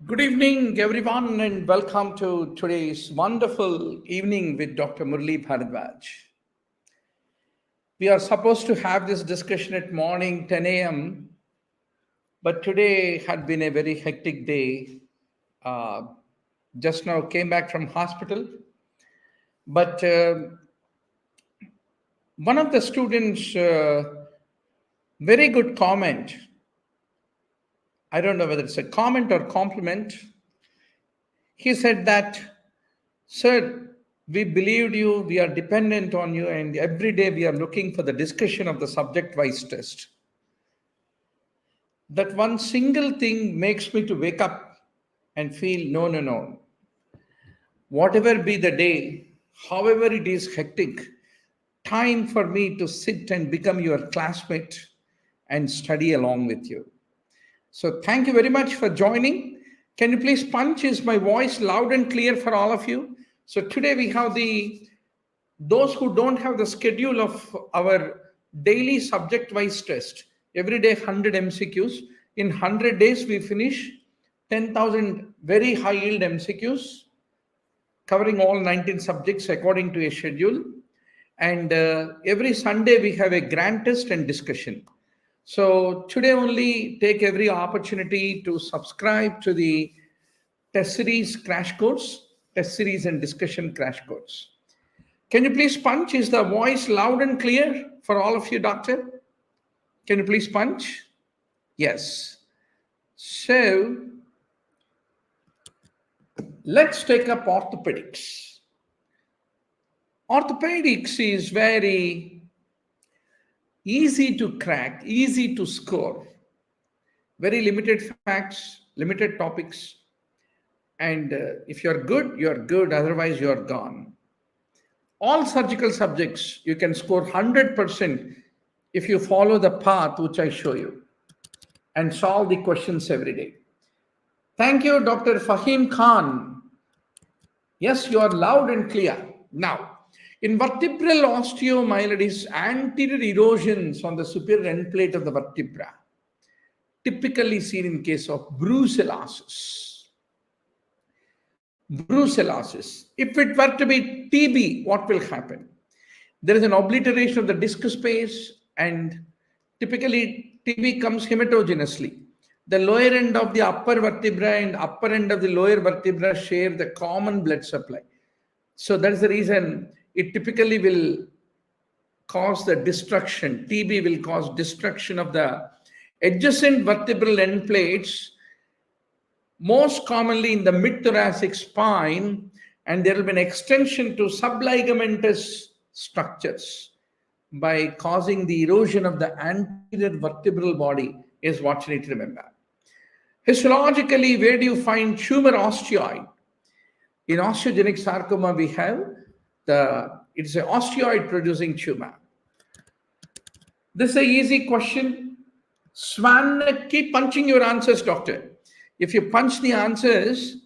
Good evening, everyone, and welcome to today's wonderful evening with Dr. Murli Bharadwaj. We are supposed to have this discussion at morning 10 a.m., but today had been a very hectic day. Uh, just now came back from hospital, but one of the students, very good comment. I don't know whether it's a comment or compliment. He said that, "Sir, we believed you, we are dependent on you, and every day we are looking for the discussion of the subject-wise test. That one single thing makes me to wake up and feel, no. Whatever be the day, however it is hectic, time for me to sit and become your classmate and study along with you." So thank you very much for joining. Can you please punch? Is my voice loud and clear for all of you? So today we have those who don't have the schedule of our daily subject-wise test. Every day 100 MCQs. In 100 days we finish 10,000 very high-yield MCQs, covering all 19 subjects according to a schedule. And every Sunday we have a grand test and discussion. So today only take every opportunity to subscribe to the test series crash course, test series and discussion crash course. Can you please punch? Is the voice loud and clear for all of you, doctor? Can you please punch? Yes. So let's take up orthopedics. Orthopedics is very easy to crack, easy to score. Very limited facts, limited topics. And if you're good, you're good. Otherwise, you're gone. All surgical subjects, you can score 100% if you follow the path which I show you and solve the questions every day. Thank you, Dr. Fahim Khan. Yes, you are loud and clear. Now, in vertebral osteomyelitis, anterior erosions on the superior end plate of the vertebra, typically seen in case of brucellosis. Brucellosis. If it were to be TB, what will happen? There is an obliteration of the disc space, and typically TB comes hematogenously. The lower end of the upper vertebra and upper end of the lower vertebra share the common blood supply. So that is the reason it typically will cause the destruction. TB will cause destruction of the adjacent vertebral end plates, most commonly in the mid-thoracic spine, and there will be an extension to subligamentous structures by causing the erosion of the anterior vertebral body is what you need to remember. Histologically, where do you find tumor osteoid? In osteogenic sarcoma, we have it's an osteoid producing tumor. This is an easy question. Swan, keep punching your answers, doctor. If you punch the answers,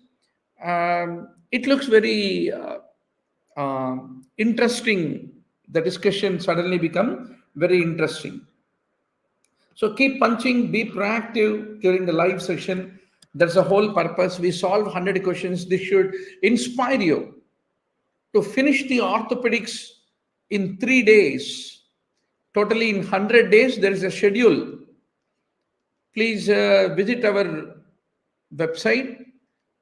it looks very interesting. The discussion suddenly become very interesting. So keep punching, be proactive during the live session. That's the whole purpose. We solve 100 questions. This should inspire you to finish the orthopedics in 3 days. Totally in 100 days, there is a schedule. Please visit our website,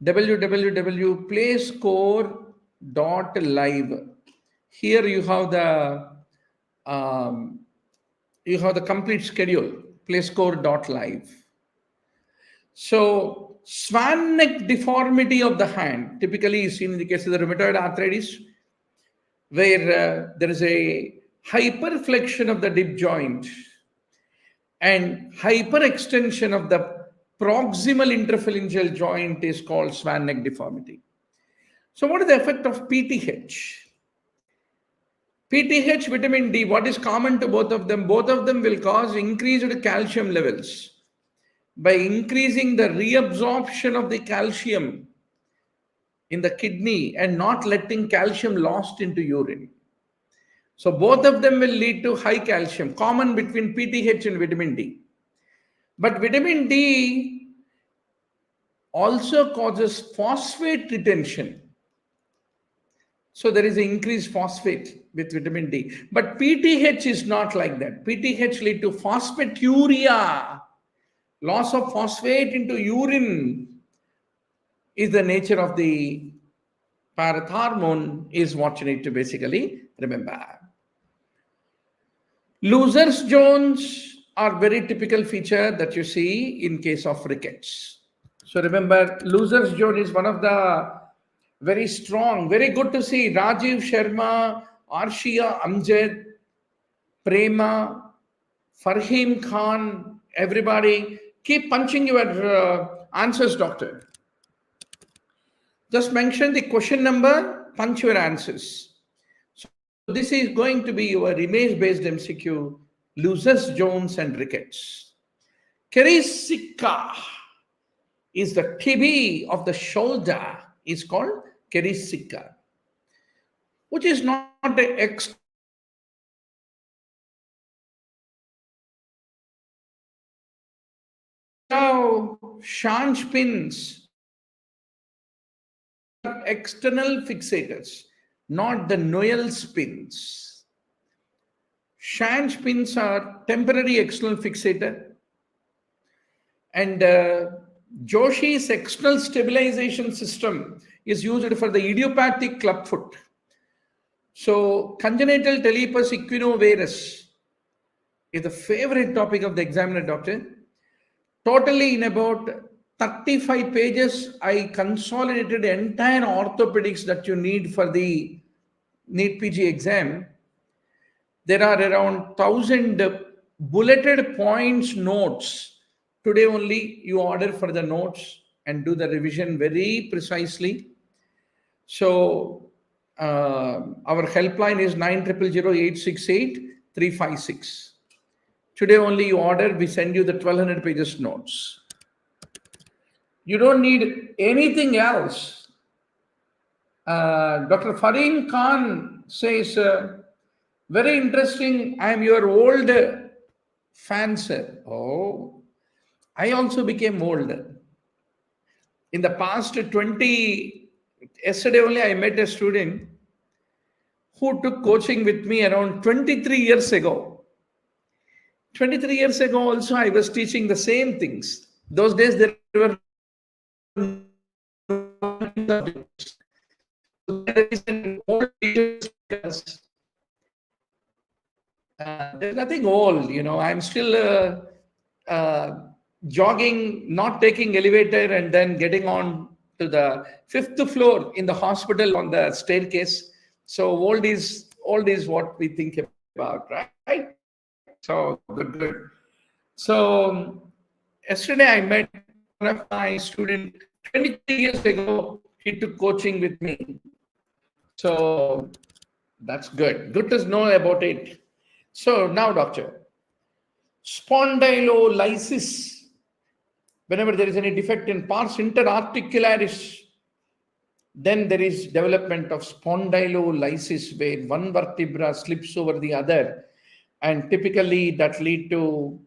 www.playscore.live. Here you have the complete schedule, playscore.live. So swan neck deformity of the hand typically is seen in the case of the rheumatoid arthritis, where there is a hyperflexion of the dip joint and hyperextension of the proximal interphalangeal joint is called swan neck deformity. So what is the effect of PTH? PTH, vitamin D, what is common to both of them? Both of them will cause increased calcium levels by increasing the reabsorption of the calcium in the kidney and not letting calcium lost into urine. So both of them will lead to high calcium, common between PTH and vitamin D. But vitamin D also causes phosphate retention. So there is an increased phosphate with vitamin D. But PTH is not like that. PTH lead to phosphaturia. Loss of phosphate into urine is the nature of the parathormone, is what you need to basically remember. Losers Jones are very typical feature that you see in case of rickets. So remember, Losers Zone is one of the very strong, very good to see. Rajiv Sharma, Arshia Amjad, Prema, Farhim Khan, everybody, keep punching your answers, doctor. Just mention the question number, punch your answers. So this is going to be your image-based MCQ, Losers Jones and rickets. Kerisika is the TB of the shoulder, is called Kerisika, which is not an external shanch pins, external fixators, not the Noel pins. Shanch pins are temporary external fixator, and Joshi's external stabilization system is used for the idiopathic clubfoot. So congenital talipes equinovarus is the favorite topic of the examiner, doctor. Totally in about 35 pages, I consolidated the entire orthopedics that you need for the NEETPG exam. There are around 1,000 bulleted points notes. Today only you order for the notes and do the revision very precisely. So our helpline is 9000868-356. Today only you order, we send you the 1,200 pages notes. You don't need anything else. Dr. Farhim Khan says, very interesting, I am your old fan, sir. Oh, I also became old. In the past 20, yesterday only I met a student who took coaching with me around 23 years ago. 23 years ago also I was teaching the same things. Those days there were there's nothing old, I'm still jogging, not taking elevator and then getting on to the 5th floor in the hospital on the staircase. So old is what we think about, right? So good. So yesterday I met one of my students 23 years ago. He took coaching with me. So that's good. Good to know about it. So now, doctor, spondylolysis. Whenever there is any defect in pars interarticularis, then there is development of spondylolysis where one vertebra slips over the other, and typically that lead to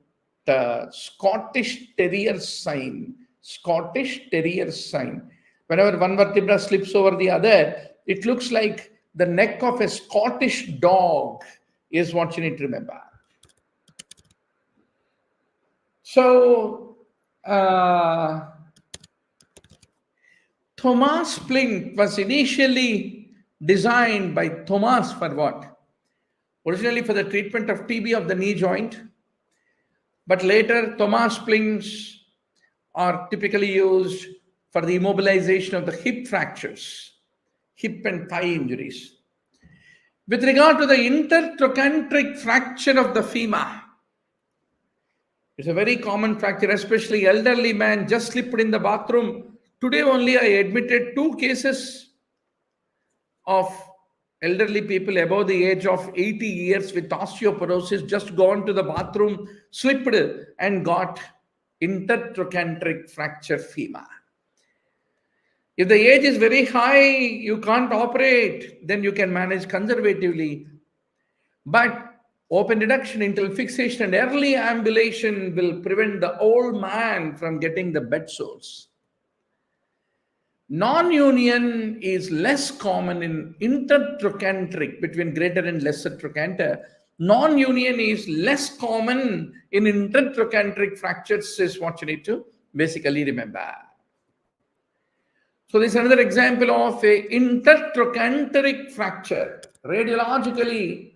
the Scottish Terrier sign. Scottish Terrier sign. Whenever one vertebra slips over the other, it looks like the neck of a Scottish dog, is what you need to remember. So, Thomas splint was initially designed by Thomas for what? Originally for the treatment of TB of the knee joint, but later Thomas splints are typically used for the immobilization of the hip fractures, hip and thigh injuries. With regard to the intertrochanteric fracture of the femur, it's a very common fracture, especially elderly man just slipped in the bathroom. Today only I admitted 2 cases of elderly people above the age of 80 years with osteoporosis, just gone to the bathroom, slipped and got intertrochanteric fracture femur. If the age is very high, you can't operate, then you can manage conservatively. But open reduction, internal fixation, and early ambulation will prevent the old man from getting the bed sores. Non-union is less common in intertrochanteric, between greater and lesser trochanter. Non-union is less common in intertrochanteric fractures, is what you need to basically remember. So this is another example of a intertrochanteric fracture. Radiologically,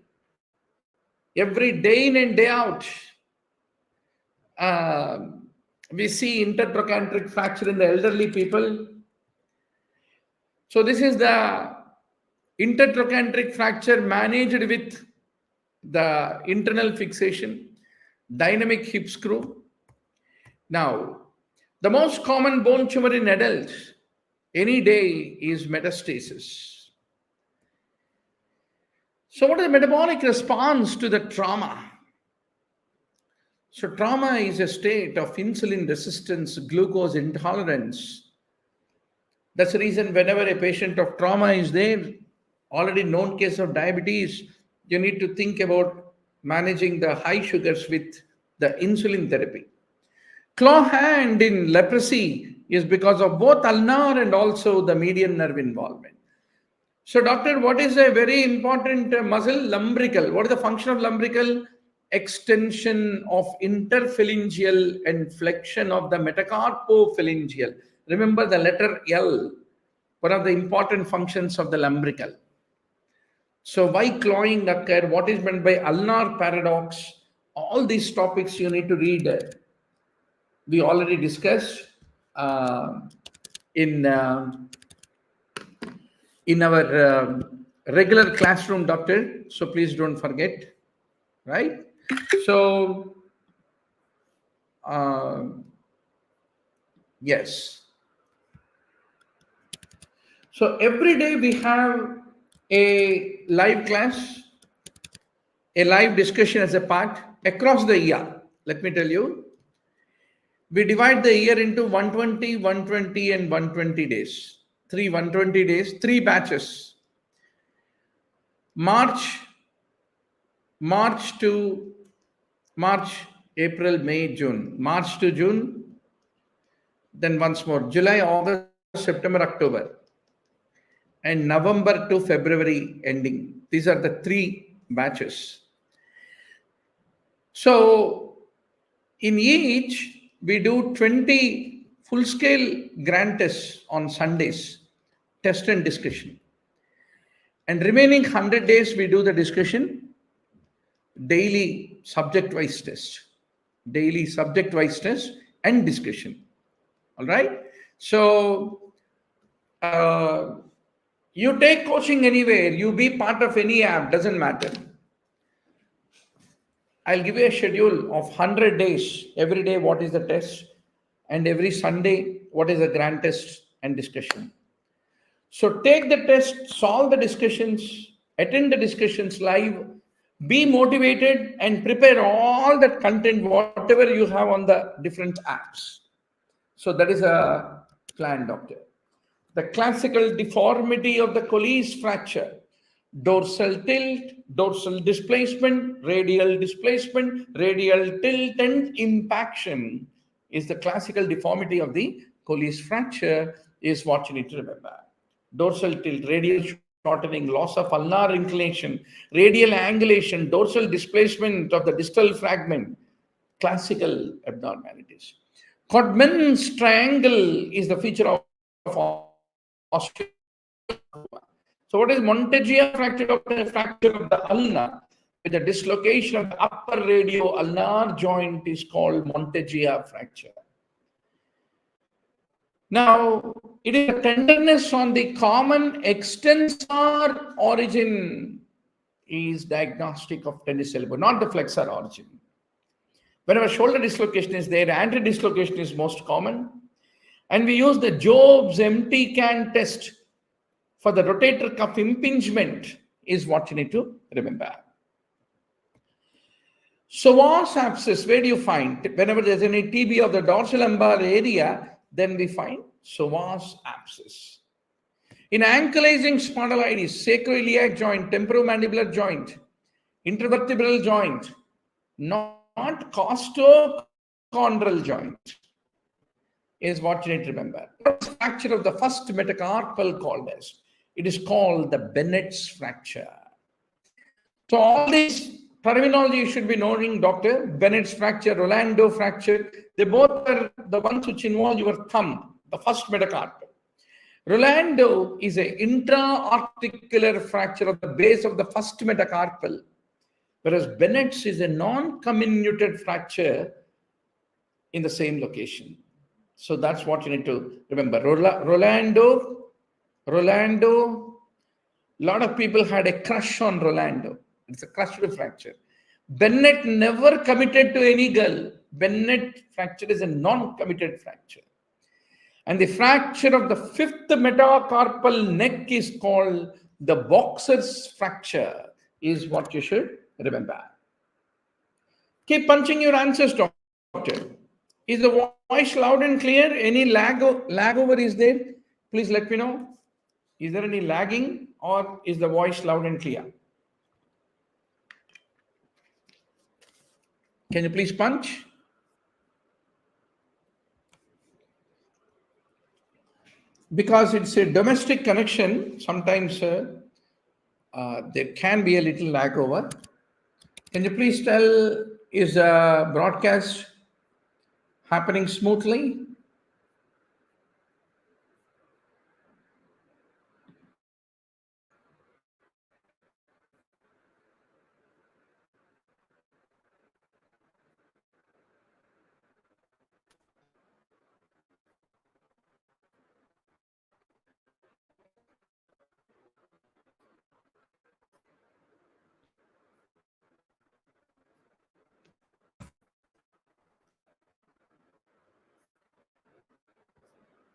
every day in and day out, we see intertrochanteric fracture in the elderly people. So this is the intertrochanteric fracture managed with the internal fixation, dynamic hip screw. Now, the most common bone tumor in adults any day is metastasis. So what is the metabolic response to the trauma? So trauma is a state of insulin resistance, glucose intolerance. That's the reason whenever a patient of trauma is there, already known case of diabetes, you need to think about managing the high sugars with the insulin therapy. Claw hand in leprosy is because of both ulnar and also the median nerve involvement. So, doctor, what is a very important muscle? Lumbrical. What is the function of lumbrical? Extension of interphalangeal and flexion of the metacarpophalangeal. Remember the letter L, one of the important functions of the lumbrical. So why clawing occur? What is meant by ulnar paradox? All these topics you need to read. We already discussed in our regular classroom, doctor. So please don't forget, right? So yes. So every day we have a live class, a live discussion as a part across the year. Let me tell you, we divide the year into 120, 120 and 120 days. 120 days, 3 batches. March, April, May, June. March to June, then once more, July, August, September, October, and November to February ending. These are the 3 batches. So in each, we do 20 full-scale grand tests on Sundays, test and discussion. And remaining 100 days, we do the discussion, daily subject-wise test. Daily subject-wise test and discussion. All right? So, you take coaching anywhere, you be part of any app, doesn't matter. I'll give you a schedule of 100 days. Every day, what is the test? And every Sunday, what is the grand test and discussion? So take the test, solve the discussions, attend the discussions live, be motivated and prepare all that content, whatever you have on the different apps. So that is a plan, doctor. The classical deformity of the Colles fracture: dorsal tilt, dorsal displacement, radial tilt and impaction is the classical deformity of the Colles fracture, is what you need to remember. Dorsal tilt, radial shortening, loss of ulnar inclination, radial angulation, dorsal displacement of the distal fragment, classical abnormalities. Codman's triangle is the feature of osteoarthritis. So what is Monteggia fracture? Fracture of the ulna with the dislocation of the upper radio-ulnar joint is called Monteggia fracture. Now, it is a tenderness on the common extensor origin is diagnostic of tennis elbow, not the flexor origin. Whenever shoulder dislocation is there, anti-dislocation is most common. And we use the Job's empty can test for the rotator cuff impingement is what you need to remember. Psoas abscess, where do you find? Whenever there's any TB of the dorsal lumbar area, then we find psoas abscess. In ankylosing spondylitis, sacroiliac joint, temporomandibular joint, intervertebral joint, not costochondral joint, is what you need to remember. fracture of the first metacarpal called as? It is called the Bennett's fracture. So all these terminology you should be knowing, doctor. Bennett's fracture, Rolando fracture, they both are the ones which involve your thumb, the first metacarpal. Rolando is an intra-articular fracture of the base of the first metacarpal, whereas Bennett's is a non-comminuted fracture in the same location. So that's what you need to remember. Rolando, a lot of people had a crush on Rolando. It's a crushed fracture. Bennett never committed to any girl. Bennett fracture is a non-committed fracture. And the fracture of the fifth metacarpal neck is called the boxer's fracture, is what you should remember. Keep punching your answers, doctor. Is the voice loud and clear? Any lag over is there? Please let me know. Is there any lagging or is the voice loud and clear? Can you please punch? Because it's a domestic connection, sometimes there can be a little lag over. Can you please tell, is the broadcast happening smoothly?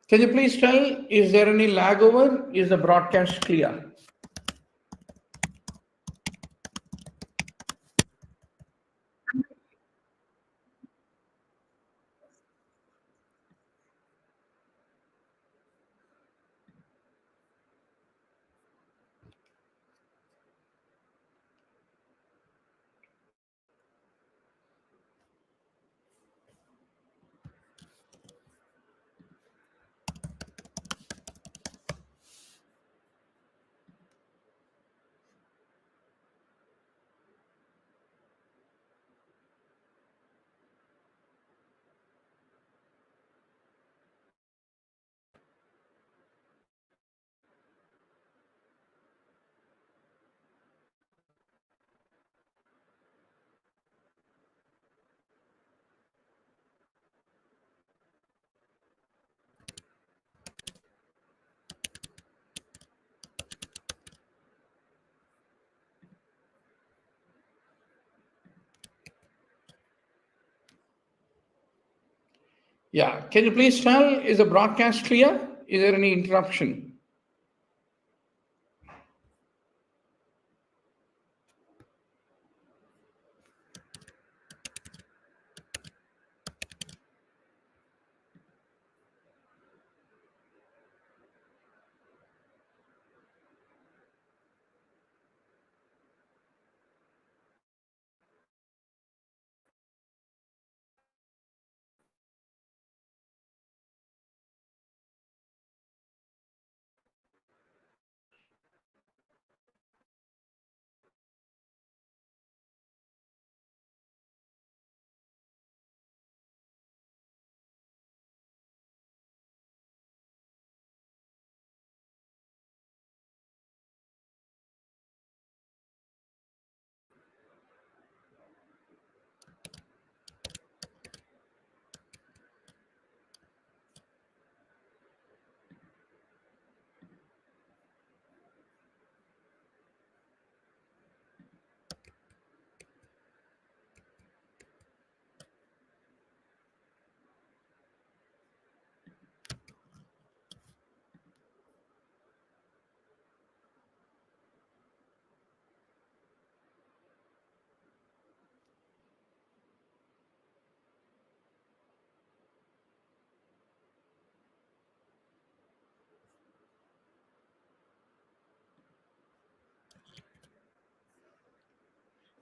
Can you please tell, is there any lag over? Is the broadcast clear? Yeah, can you please tell, is the broadcast clear? Is there any interruption?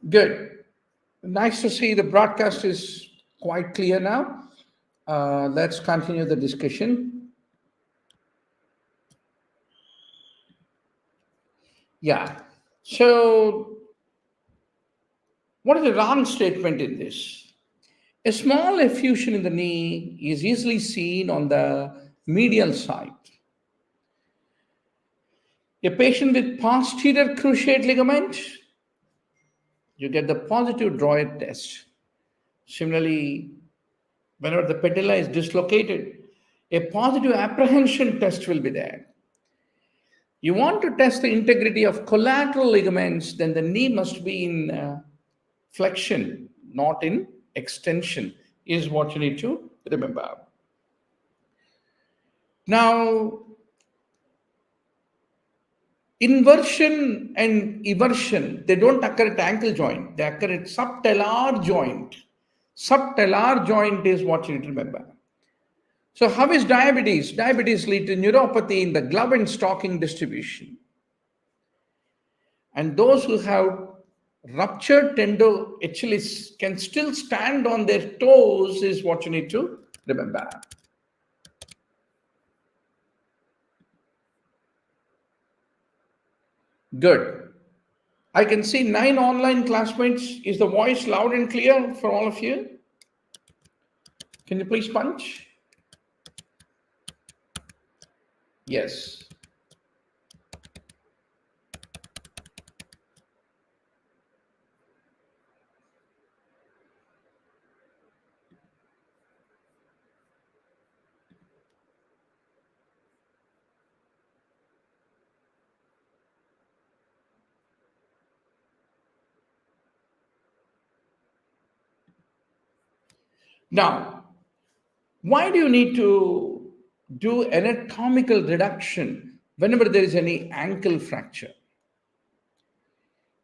Good. Nice to see the broadcast is quite clear now. Let's continue the discussion. Yeah. So, what is the wrong statement in this? A small effusion in the knee is easily seen on the medial side. A patient with posterior cruciate ligament, you get the positive Droyer test. Similarly, whenever the patella is dislocated, a positive apprehension test will be there. You want to test the integrity of collateral ligaments, then the knee must be in flexion, not in extension, is what you need to remember. Now, inversion and eversion, they don't occur at ankle joint, they occur at subtalar joint. Subtalar joint is what you need to remember. So, how is diabetes? Diabetes leads to neuropathy in the glove and stocking distribution. And those who have ruptured tendo Achilles can still stand on their toes, is what you need to remember. Good. I can see 9 online classmates. Is the voice loud and clear for all of you? Can you please punch? Yes. Now, why do you need to do anatomical reduction whenever there is any ankle fracture?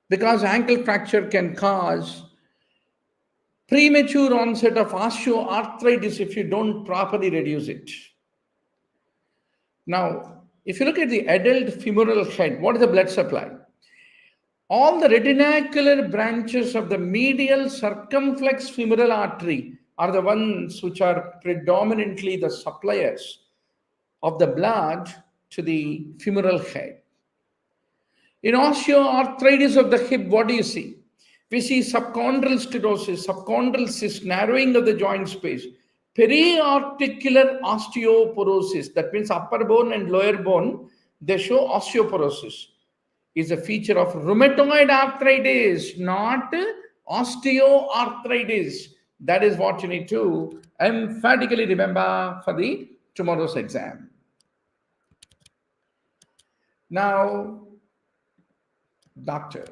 Because ankle fracture can cause premature onset of osteoarthritis if you don't properly reduce it. Now, if you look at the adult femoral head, what is the blood supply? All the retinacular branches of the medial circumflex femoral artery are the ones which are predominantly the suppliers of the blood to the femoral head. In osteoarthritis of the hip, what do you see? We see subchondral stenosis, subchondral cyst, narrowing of the joint space, periarticular osteoporosis, that means upper bone and lower bone, they show osteoporosis. Is a feature of rheumatoid arthritis, not osteoarthritis. That is what you need to emphatically remember for the tomorrow's exam. Now, doctor,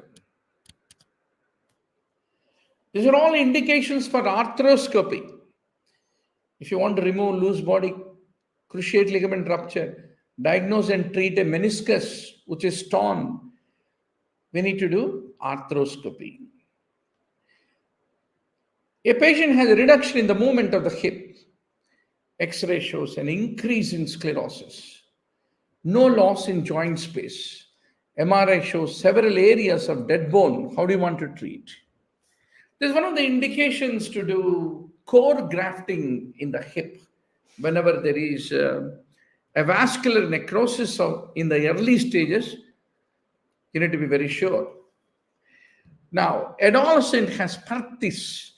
these are all indications for arthroscopy. If you want to remove loose body cruciate ligament rupture, diagnose and treat a meniscus which is torn, we need to do arthroscopy. A patient has a reduction in the movement of the hip. X-ray shows an increase in sclerosis. No loss in joint space. MRI shows several areas of dead bone. How do you want to treat? This is one of the indications to do core grafting in the hip whenever there is a vascular necrosis in the early stages. You need to be very sure. Now, adolescent has practice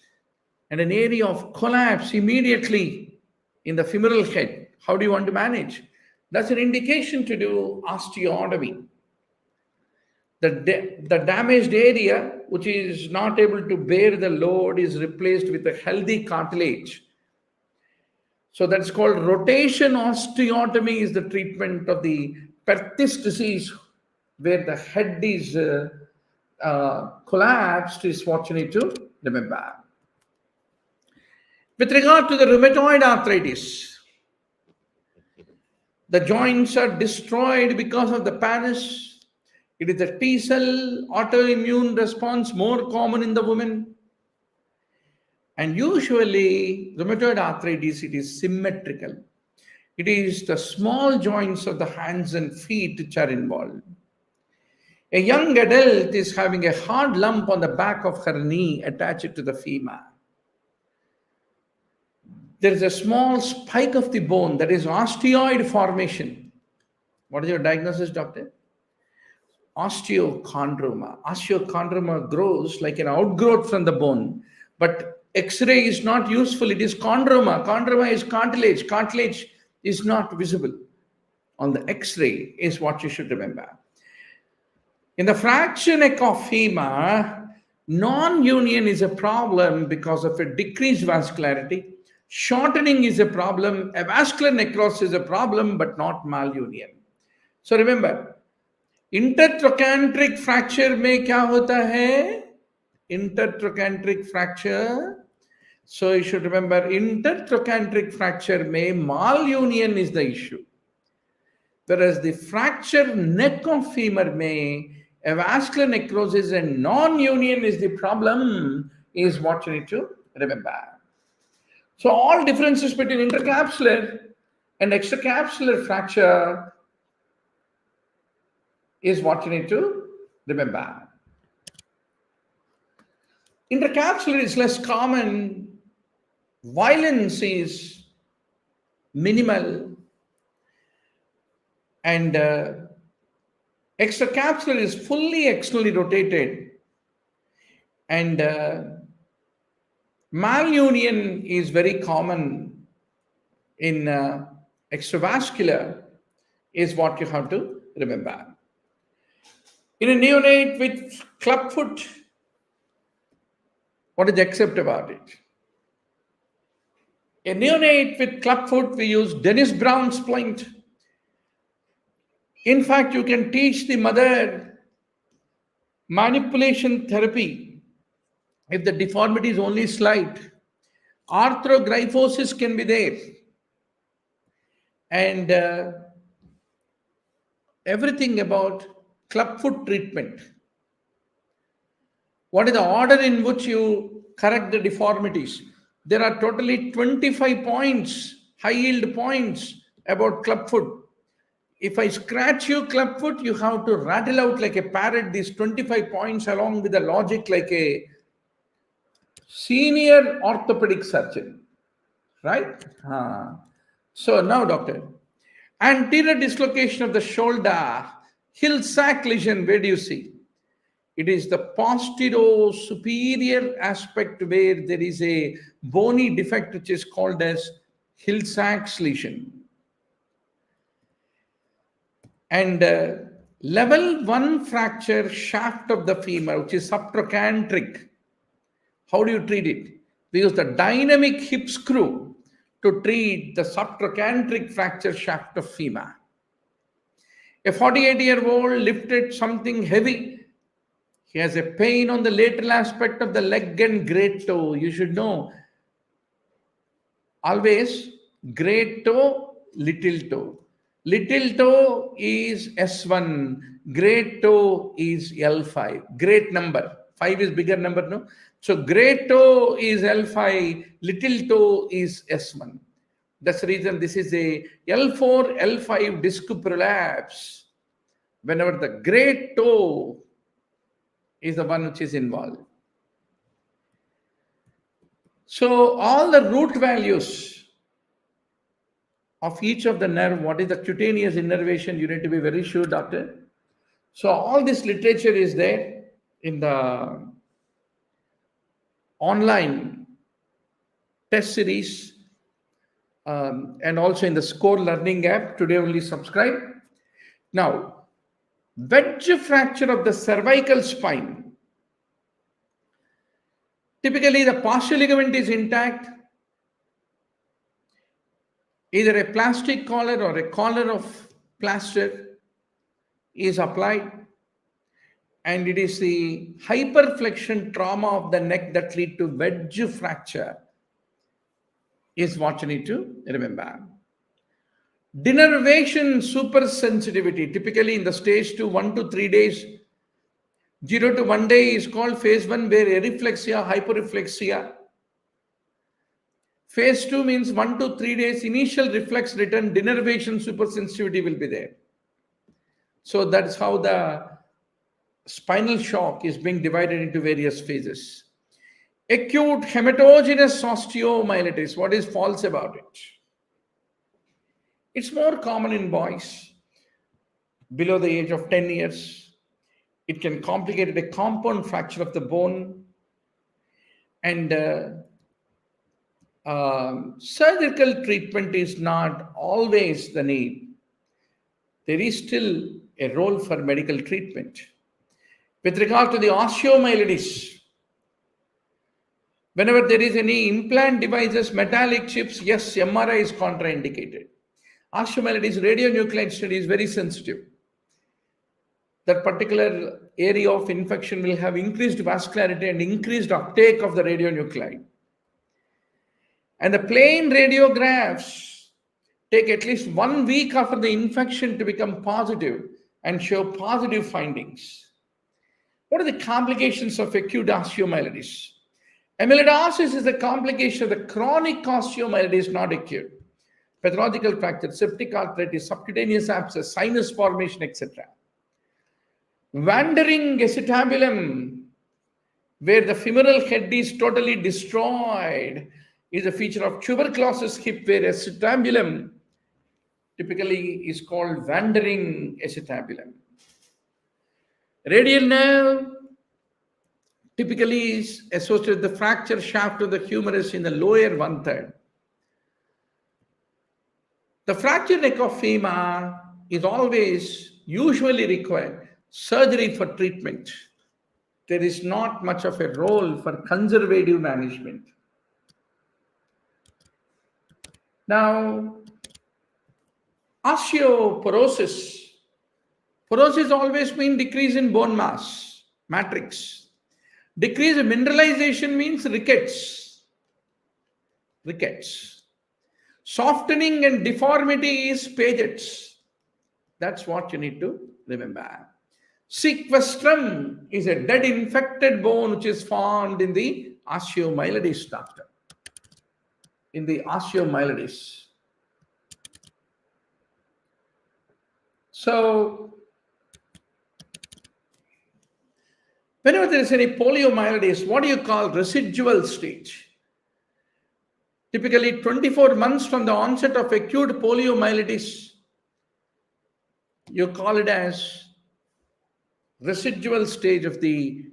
and an area of collapse immediately in the femoral head. How do you want to manage? That's an indication to do osteotomy. The damaged area, which is not able to bear the load, is replaced with a healthy cartilage. So that's called rotation osteotomy, is the treatment of the Perthes disease, where the head is collapsed, is what you need to remember. With regard to the rheumatoid arthritis, the joints are destroyed because of the pannus. It is the T cell autoimmune response, more common in the women. And usually, rheumatoid arthritis, it is symmetrical. It is the small joints of the hands and feet which are involved. A young adult is having a hard lump on the back of her knee attached to the femur. There is a small spike of the bone, that is osteoid formation. What is your diagnosis, doctor? osteochondroma. Osteochondroma grows like an outgrowth from the bone, but X-ray is not useful. It is chondroma. Chondroma is cartilage. Cartilage is not visible on the X-ray, is what you should remember. In the fracture neck of femur, non-union is a problem because of a decreased vascularity. Shortening is a problem. Avascular necrosis is a problem, but not malunion. So remember, intertrochanteric fracture में क्या होता है? Intertrochanteric fracture, so you should remember, intertrochanteric fracture में malunion is the issue, whereas the fracture neck of femur में avascular necrosis and non-union is the problem, is what you need to remember. So all differences between intercapsular and extracapsular fracture is what you need to remember. Intercapsular is less common, violence is minimal, and extracapsular is fully externally rotated, and malunion is very common in extravascular, is what you have to remember. In a neonate with clubfoot, what is accept about it? A neonate with clubfoot, we use Dennis Brown splint. In fact, you can teach the mother manipulation therapy if the deformity is only slight. Arthrogryphosis can be there. And everything about clubfoot treatment. What is the order in which you correct the deformities? There are totally 25 points, high yield points about clubfoot. If I scratch your clubfoot, you have to rattle out like a parrot these 25 points along with the logic like a senior orthopedic surgeon, right? So now, doctor, anterior dislocation of the shoulder, heel sac lesion, where do you see? It is the posterior superior aspect where there is a bony defect which is called as heel sac lesion. And level 1 fracture shaft of the femur, which is subtrochanteric. How do you treat it? We use the dynamic hip screw to treat the subtrochanteric fracture shaft of femur. A 48-year-old lifted something heavy. He has a pain on the lateral aspect of the leg and great toe. You should know, always great toe, little toe. Little toe is S1, great toe is L5. Great number, 5 is bigger number, no? So great toe is L5, little toe is S1. That's the reason this is a L4, L5 disc prolapse. Whenever the great toe is the one which is involved. So all the root values of each of the nerve, what is the cutaneous innervation, you need to be very sure, doctor. So all this literature is there in the online test series and also in the Score Learning app. Today only subscribe. Now, wedge fracture of the cervical spine. Typically, the partial ligament is intact. Either a plastic collar or a collar of plaster is applied, and it is the hyperflexion trauma of the neck that lead to wedge fracture, is what you need to remember. Denervation supersensitivity, typically in the stage 2, 1 to 3 days, 0 to 1 day is called phase 1, where areflexia, hyporeflexia. Phase 2 means 1 to 3 days, initial reflex return, denervation supersensitivity will be there. So that's how the spinal shock is being divided into various phases. Acute hematogenous osteomyelitis, what is false about it? It's more common in boys below the age of 10 years. It can complicate a compound fracture of the bone, and surgical treatment is not always the need. There is still a role for medical treatment. With regard to the osteomyelitis, whenever there is any implant devices, metallic chips, yes, MRI is contraindicated. Osteomyelitis radionuclide study is very sensitive. That particular area of infection will have increased vascularity and increased uptake of the radionuclide. And the plain radiographs take at least 1 week after the infection to become positive and show positive findings. What are the complications of acute osteomyelitis? Amyloidosis is a complication of the chronic osteomyelitis, not acute. Pathological fracture, septic arthritis, subcutaneous abscess, sinus formation, etc. Wandering acetabulum, where the femoral head is totally destroyed, is a feature of tuberculosis hip, where acetabulum typically is called wandering acetabulum. Radial nerve typically is associated with the fracture shaft of the humerus in the lower 1/3. The fractured neck of femur is always usually required surgery for treatment. There is not much of a role for conservative management. Now, osteoporosis. Porosis always means decrease in bone mass, matrix. Decrease in mineralization means rickets. Rickets. Softening and deformity is Paget's. That's what you need to remember. Sequestrum is a dead infected bone which is found in the osteomyelitis, doctor. In the osteomyelitis. So, whenever there is any poliomyelitis, what do you call residual stage? Typically 24 months from the onset of acute poliomyelitis, you call it as residual stage of the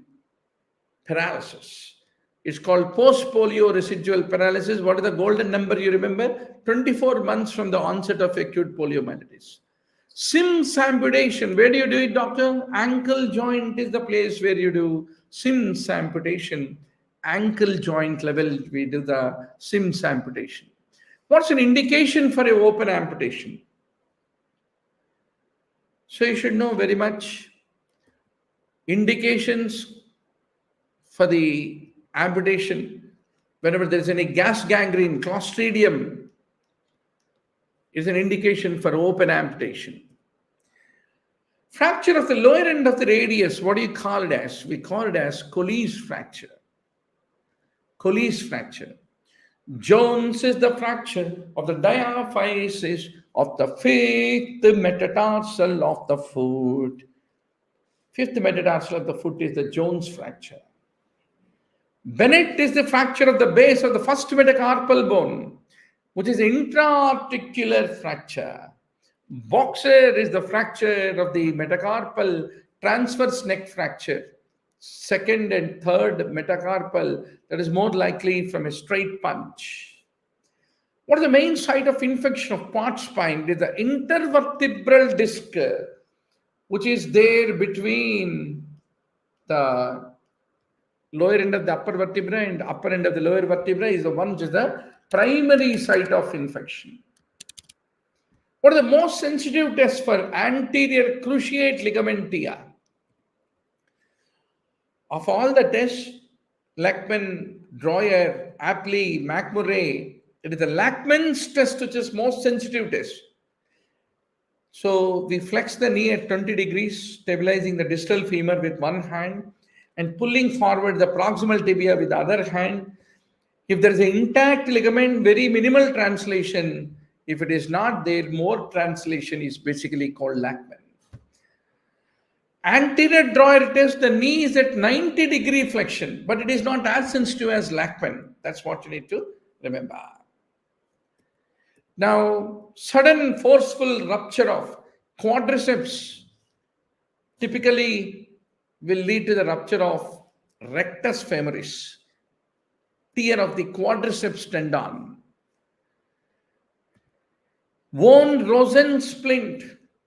paralysis. It's called post-polio residual paralysis. What is the golden number you remember? 24 months from the onset of acute poliomyelitis. Sims amputation. Where do you do it, doctor? Ankle joint is the place where you do Sims amputation. Ankle joint level, we do the Sims amputation. What's an indication for an open amputation? So you should know very much indications for the amputation. Whenever there is any gas gangrene, Clostridium is an indication for open amputation. Fracture of the lower end of the radius, what do you call it as? We call it as Colles fracture. Colles fracture. Jones is the fracture of the diaphysis of the fifth metatarsal of the foot. Fifth metatarsal of the foot is the Jones fracture. Bennett is the fracture of the base of the first metacarpal bone, which is intra-articular fracture. Boxer is the fracture of the metacarpal transverse neck fracture. Second and third metacarpal, that is more likely from a straight punch. What is the main site of infection of part spine? It is the intervertebral disc, which is there between the lower end of the upper vertebra and upper end of the lower vertebra is the one which is the primary site of infection. What are the most sensitive tests for anterior cruciate ligamentia? Of all the tests, Lachman, Droyer, Apley, McMurray, it is the Lachman's test which is most sensitive test. So we flex the knee at 20 degrees, stabilizing the distal femur with one hand and pulling forward the proximal tibia with the other hand. If there is an intact ligament, very minimal translation. If it is not there, more translation is basically called Lachman. Anterior drawer test, the knee is at 90-degree flexion, but it is not as sensitive as Lachman. That's what you need to remember. Now, sudden forceful rupture of quadriceps, typically will lead to the rupture of rectus femoris, tear of the quadriceps tendon. Von Rosen splint.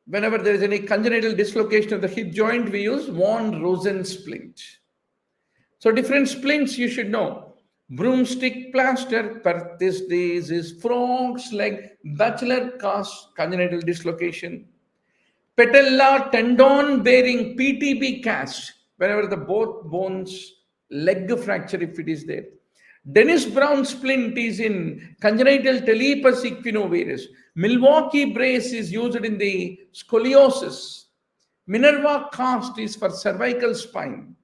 Whenever there is any congenital dislocation of the hip joint, we use von Rosen splint. So different splints you should know. Broomstick plaster, Perthes disease, frog's leg, bachelor cast, congenital dislocation. Patella tendon bearing PTB cast, whenever the both bones, leg fracture if it is there. Dennis Brown splint is in congenital talipes equinovarus. Milwaukee brace is used in the scoliosis. Minerva cast is for cervical spine.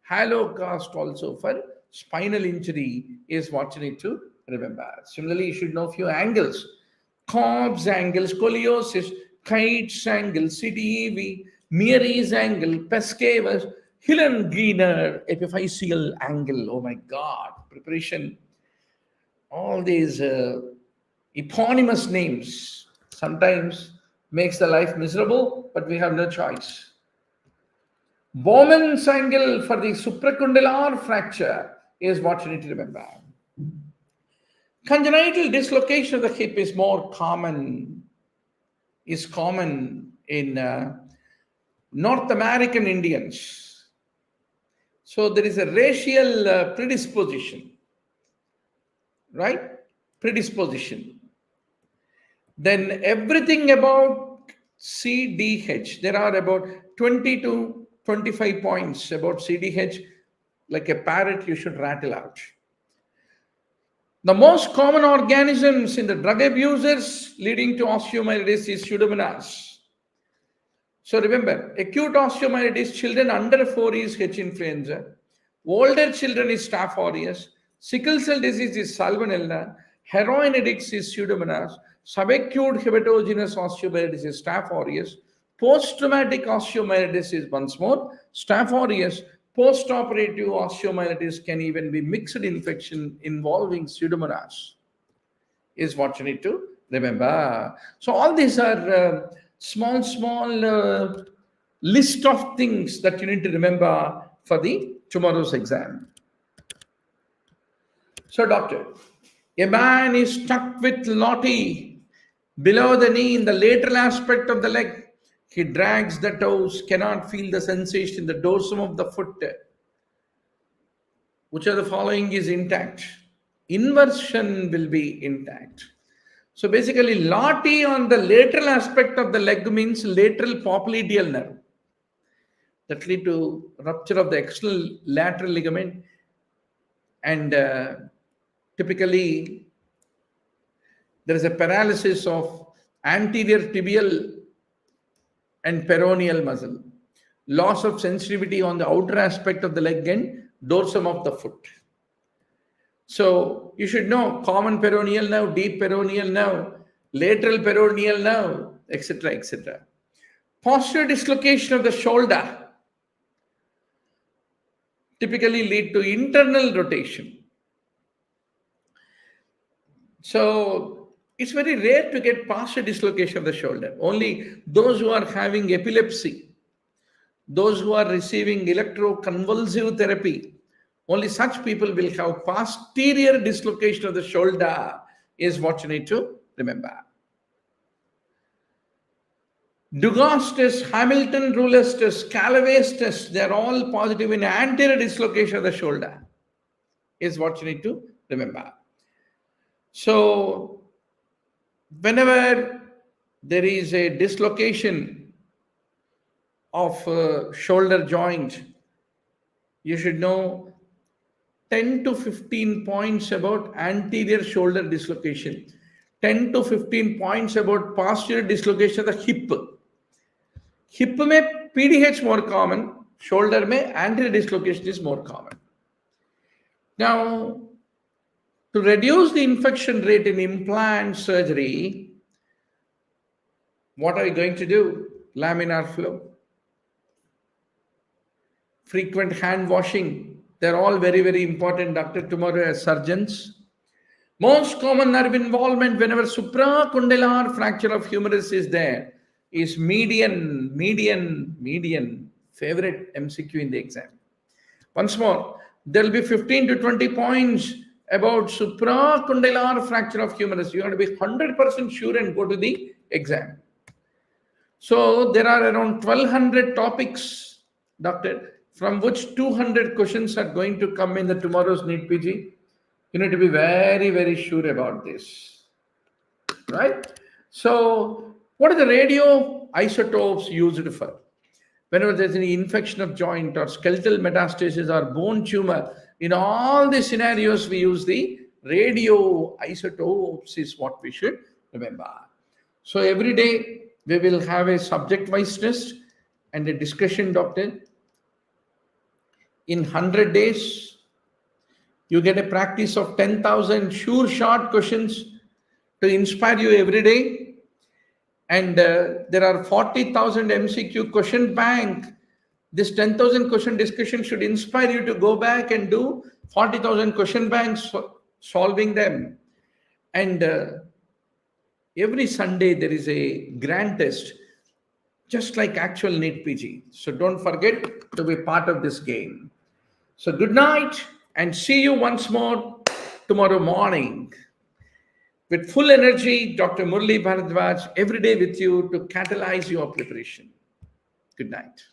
Halo cast also for spinal injury is what you need to remember. Similarly, you should know a few angles. Cobb's angle, scoliosis, Kite's angle, CTEV, Meary's angle, Pescave's, Hillen-Greener epiphyseal angle. Oh my God, preparation. All these eponymous names sometimes makes the life miserable, but we have no choice. Bowman's angle for the supracondylar fracture is what you need to remember. Congenital dislocation of the hip is common in North American Indians. So there is a racial predisposition, right? Predisposition. Then everything about CDH, there are about 20 to 25 points about CDH, like a parrot you should rattle out. The most common organisms in the drug abusers leading to osteomyelitis is Pseudomonas. So remember, acute osteomyelitis, children under 4 is H. influenza, older children is Staph aureus, sickle cell disease is Salmonella, heroin addicts is Pseudomonas, subacute hepatogenous osteomyelitis is Staph aureus, post-traumatic osteomyelitis is once more Staph aureus. Post-operative osteomyelitis can even be mixed infection involving Pseudomonas is what you need to remember. So all these are small list of things that you need to remember for the tomorrow's exam. So doctor, a man is stuck with Lottie below the knee in the lateral aspect of the leg. He drags the toes, cannot feel the sensation in the dorsum of the foot. Which of the following is intact? Inversion will be intact. So basically, Lottie on the lateral aspect of the leg means lateral popliteal nerve. That lead to rupture of the external lateral ligament, and typically there is a paralysis of anterior tibial and peroneal muscle, loss of sensitivity on the outer aspect of the leg and dorsum of the foot. So you should know common peroneal nerve, deep peroneal nerve, lateral peroneal nerve, etc., etc. Posterior dislocation of the shoulder typically lead to internal rotation. So it's very rare to get posterior dislocation of the shoulder. Only those who are having epilepsy, those who are receiving electroconvulsive therapy, only such people will have posterior dislocation of the shoulder is what you need to remember. Dugas test, Hamilton Rules test, Callaway's test, they're all positive in anterior dislocation of the shoulder is what you need to remember. So whenever there is a dislocation of shoulder joint, you should know 10 to 15 points about anterior shoulder dislocation, 10 to 15 points about posterior dislocation of the hip. Hip mein PDH more common, shoulder mein anterior dislocation is more common. Now, to reduce the infection rate in implant surgery, what are you going to do? Laminar flow, frequent hand washing, they're all very, very important, doctor, tomorrow as surgeons. Most common nerve involvement whenever supracondylar fracture of humerus is there is median favorite MCQ in the exam. Once more, there will be 15 to 20 points about supracondylar fracture of humerus. You have to be 100% sure and go to the exam. So there are around 1200 topics, doctor, from which 200 questions are going to come in the tomorrow's NEETPG. You need to be very, very sure about this, right? So what are the radioisotopes used for? Whenever there's any infection of joint or skeletal metastasis or bone tumor, in all these scenarios, we use the radioisotopes is what we should remember. So every day we will have a subject-wise test and a discussion, doctor. In 100 days, you get a practice of 10,000 sure short questions to inspire you every day. And there are 40,000 MCQ question bank. This 10,000 question discussion should inspire you to go back and do 40,000 question banks, solving them. And every Sunday there is a grand test, just like actual NEETPG. So don't forget to be part of this game. So good night and see you once more tomorrow morning. With full energy, Dr. Murli Bharadwaj, every day with you to catalyze your preparation. Good night.